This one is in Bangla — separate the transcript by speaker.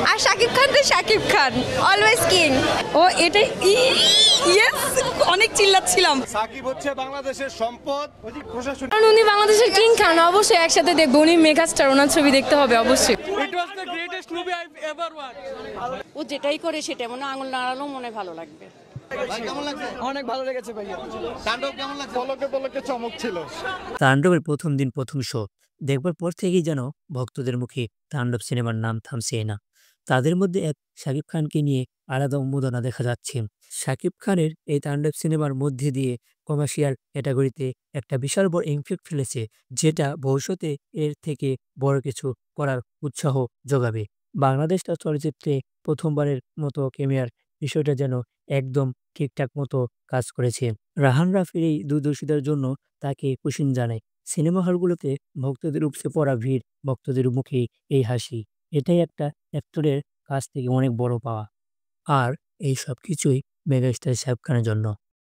Speaker 1: আর শাকিব খান তো শাকিব খান, অলওয়েজ কিং।
Speaker 2: ও এটাই ইয়েস, অনেক চিল্লাচ্ছিলাম।
Speaker 3: সাকিব হচ্ছে বাংলাদেশের সম্পদ। প্রশাসন
Speaker 2: কারণ উনি বাংলাদেশের কিং খান, অবশ্যই একসাথে দেখবো। উনি মেগাস্টার, ওনার ছবি দেখতে হবে অবশ্যই।
Speaker 4: ও যেটাই করে সেটা মনে আঙুল নাড়ালেও মনে ভালো লাগবে।
Speaker 2: অনেক ভালো লেগেছে ভাইয়া।
Speaker 3: তাণ্ডব কেমন লাগছে? পলকে পলকে চমক ছিল।
Speaker 5: তাণ্ডবের প্রথম দিন প্রথম শো দেখবার পর থেকেই যেন ভক্তদের মুখে তাণ্ডব সিনেমার নাম থামছেই না। তাদের মধ্যে এক শাকিব খানকে নিয়ে আলাদা উন্মাদনা দেখা যাচ্ছে। শাকিব খানের এই তাণ্ডব সিনেমার মধ্যে দিয়ে কমার্শিয়াল ক্যাটাগরিতে একটা বিশাল বড় ইমপ্যাক্ট ফেলেছে, যেটা ভবিষ্যতে এর থেকে বড় কিছু করার উৎসাহ যোগাবে। বাংলাদেশ চলচ্চিত্রে প্রথমবারের মতো ক্যামিয়ার বিষয়টা যেন একদম ঠিকঠাক মতো কাজ করেছে। রাহান রাফির এই দূরদর্শিতার জন্য তাকে কুশিন জানায়। সিনেমা হলগুলোতে ভক্তদের উপচে পড়া ভিড়, ভক্তদের মুখে এই হাসি, এটাই একটা অ্যাক্টরের কাছ থেকে অনেক বড় পাওয়া। আর এই সবকিছুই মেগাস্টার শাকিব খানের জন্য।